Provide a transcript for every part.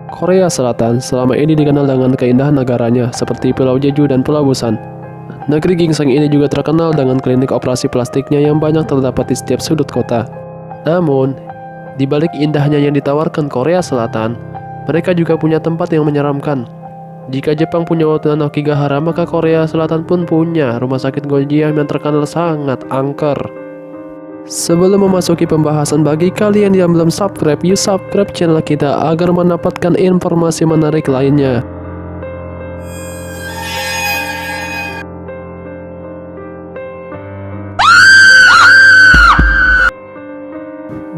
Korea Selatan selama ini dikenal dengan keindahan negaranya seperti Pulau Jeju dan Pulau Busan. Negeri gingseng ini juga terkenal dengan klinik operasi plastiknya yang banyak terdapat di setiap sudut kota. Namun, di balik indahnya yang ditawarkan Korea Selatan, mereka juga punya tempat yang menyeramkan. Jika Jepang punya Watanan Okigahara, maka Korea Selatan pun punya rumah sakit Gonjiam yang terkenal sangat angker. Sebelum memasuki pembahasan, bagi kalian yang belum subscribe, yuk subscribe channel kita agar mendapatkan informasi menarik lainnya.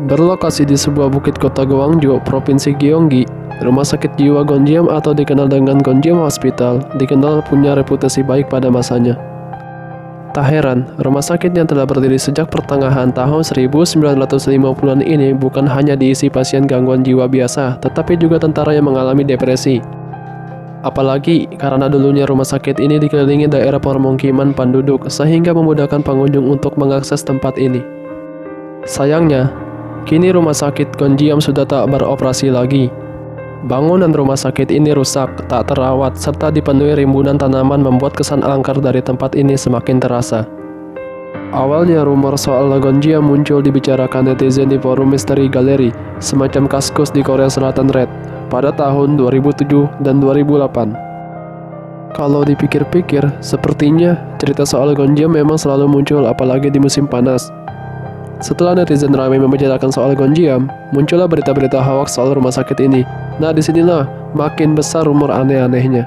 Berlokasi di sebuah bukit kota Gwangju, Provinsi Gyeonggi, Rumah Sakit Jiwa Gonjiam atau dikenal dengan Gonjiam Hospital dikenal punya reputasi baik pada masanya. Tak heran, rumah sakit yang telah berdiri sejak pertengahan tahun 1950-an ini bukan hanya diisi pasien gangguan jiwa biasa, tetapi juga tentara yang mengalami depresi. Apalagi karena dulunya rumah sakit ini dikelilingi daerah permukiman penduduk sehingga memudahkan pengunjung untuk mengakses tempat ini. Sayangnya, kini rumah sakit Gonjiam sudah tak beroperasi lagi. Bangunan rumah sakit ini rusak, tak terawat, serta dipenuhi rimbunan tanaman membuat kesan angker dari tempat ini semakin terasa. Awalnya rumor soal Gonjiam muncul dibicarakan netizen di forum Misteri Gallery, semacam Kaskus di Korea Selatan Red, pada tahun 2007 dan 2008. Kalau dipikir-pikir, sepertinya cerita soal Gonjiam memang selalu muncul apalagi di musim panas. Setelah netizen ramai membicarakan soal Gonjiam, muncullah berita-berita hoax soal rumah sakit ini. Nah, disinilah makin besar rumor aneh-anehnya.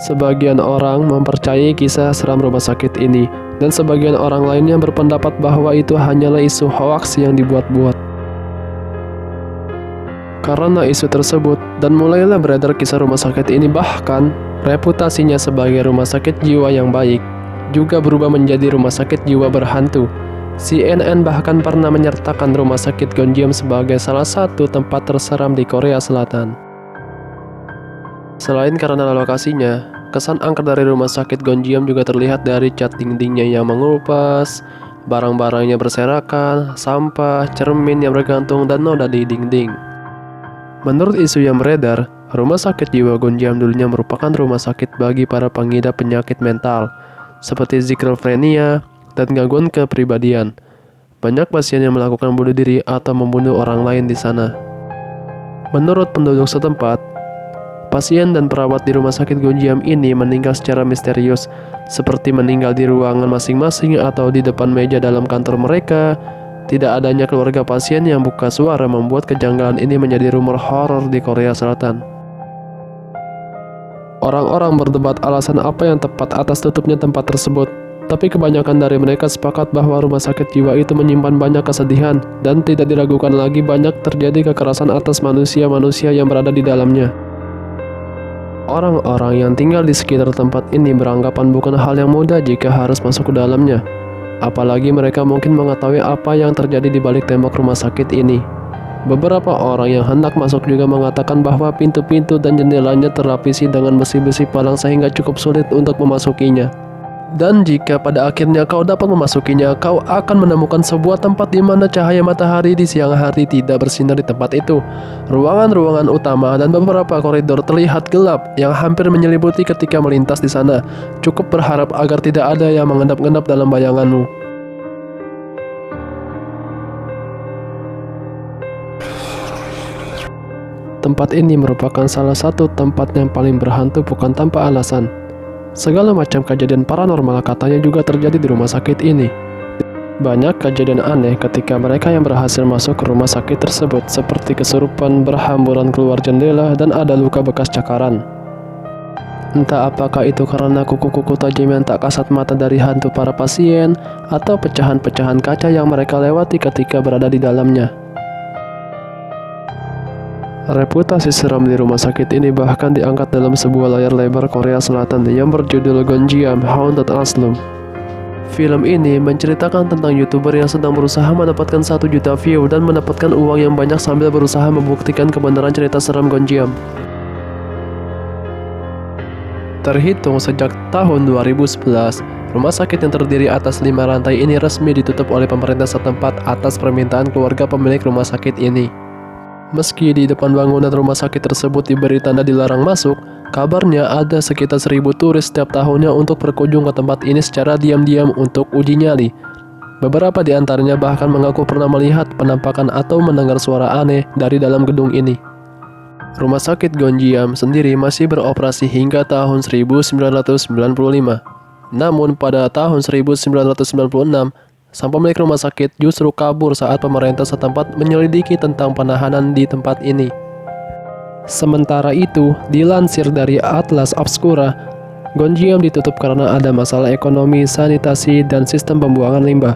Sebagian orang mempercayai kisah seram rumah sakit ini, dan sebagian orang lainnya berpendapat bahwa itu hanyalah isu hoax yang dibuat-buat. Karena isu tersebut, dan mulailah beredar kisah rumah sakit ini, bahkan reputasinya sebagai rumah sakit jiwa yang baik juga berubah menjadi rumah sakit jiwa berhantu. CNN bahkan pernah menyertakan rumah sakit Gonjiam sebagai salah satu tempat terseram di Korea Selatan. Selain karena lokasinya, kesan angker dari rumah sakit Gonjiam juga terlihat dari cat dindingnya yang mengupas, barang-barangnya berserakan, sampah, cermin yang bergantung, dan noda di dinding. Menurut isu yang beredar, rumah sakit jiwa Gonjiam dulunya merupakan rumah sakit bagi para pengidap penyakit mental, seperti skizofrenia dan gangguan kepribadian. Banyak pasien yang melakukan bunuh diri atau membunuh orang lain di sana. Menurut penduduk setempat, pasien dan perawat di rumah sakit Gonjiam ini meninggal secara misterius, seperti meninggal di ruangan masing-masing atau di depan meja dalam kantor mereka. Tidak adanya keluarga pasien yang buka suara membuat kejanggalan ini menjadi rumor horor di Korea Selatan. Orang-orang berdebat alasan apa yang tepat atas tutupnya tempat tersebut. Tapi kebanyakan dari mereka sepakat bahwa rumah sakit jiwa itu menyimpan banyak kesedihan dan tidak diragukan lagi banyak terjadi kekerasan atas manusia-manusia yang berada di dalamnya. Orang-orang yang tinggal di sekitar tempat ini beranggapan bukan hal yang mudah jika harus masuk ke dalamnya. Apalagi mereka mungkin mengetahui apa yang terjadi di balik tembok rumah sakit ini. Beberapa orang yang hendak masuk juga mengatakan bahwa pintu-pintu dan jendelanya terlapisi dengan besi-besi palang sehingga cukup sulit untuk memasukinya. Dan jika pada akhirnya kau dapat memasukinya, kau akan menemukan sebuah tempat di mana cahaya matahari di siang hari tidak bersinar di tempat itu. Ruangan-ruangan utama dan beberapa koridor terlihat gelap yang hampir menyelimuti ketika melintas di sana. Cukup berharap agar tidak ada yang mengendap-endap dalam bayanganmu. Tempat ini merupakan salah satu tempat yang paling berhantu bukan tanpa alasan. Segala macam kejadian paranormal katanya juga terjadi di rumah sakit ini. Banyak kejadian aneh ketika mereka yang berhasil masuk ke rumah sakit tersebut, seperti kesurupan, berhamburan keluar jendela, dan ada luka bekas cakaran. Entah apakah itu karena kuku-kuku tajam yang tak kasat mata dari hantu para pasien, atau pecahan-pecahan kaca yang mereka lewati ketika berada di dalamnya. Reputasi seram di rumah sakit ini bahkan diangkat dalam sebuah layar lebar Korea Selatan yang berjudul Gonjiam Haunted Asylum. Film ini menceritakan tentang YouTuber yang sedang berusaha mendapatkan 1 juta view dan mendapatkan uang yang banyak sambil berusaha membuktikan kebenaran cerita seram Gonjiam. Terhitung sejak tahun 2011, rumah sakit yang terdiri atas 5 lantai ini resmi ditutup oleh pemerintah setempat atas permintaan keluarga pemilik rumah sakit ini. Meski di depan bangunan rumah sakit tersebut diberi tanda dilarang masuk, kabarnya ada sekitar 1.000 turis setiap tahunnya untuk berkunjung ke tempat ini secara diam-diam untuk uji nyali. Beberapa di antaranya bahkan mengaku pernah melihat penampakan atau mendengar suara aneh dari dalam gedung ini. Rumah sakit Gonjiam sendiri masih beroperasi hingga tahun 1995. Namun pada tahun 1996, sang pemilik rumah sakit justru kabur saat pemerintah setempat menyelidiki tentang penahanan di tempat ini. Sementara itu, dilansir dari Atlas Obscura, Gonjiam ditutup karena ada masalah ekonomi, sanitasi, dan sistem pembuangan limbah.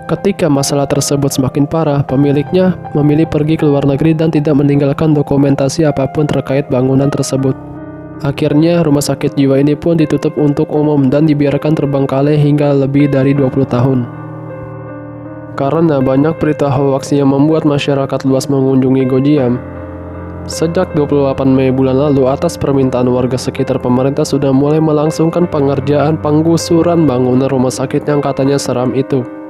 Ketika masalah tersebut semakin parah, pemiliknya memilih pergi ke luar negeri dan tidak meninggalkan dokumentasi apapun terkait bangunan tersebut. Akhirnya, rumah sakit jiwa ini pun ditutup untuk umum dan dibiarkan terbengkalai hingga lebih dari 20 tahun. Karena banyak berita hoaks yang membuat masyarakat luas mengunjungi Gonjiam, sejak 28 Mei bulan lalu atas permintaan warga sekitar, pemerintah sudah mulai melangsungkan pengerjaan penggusuran bangunan rumah sakit yang katanya seram itu.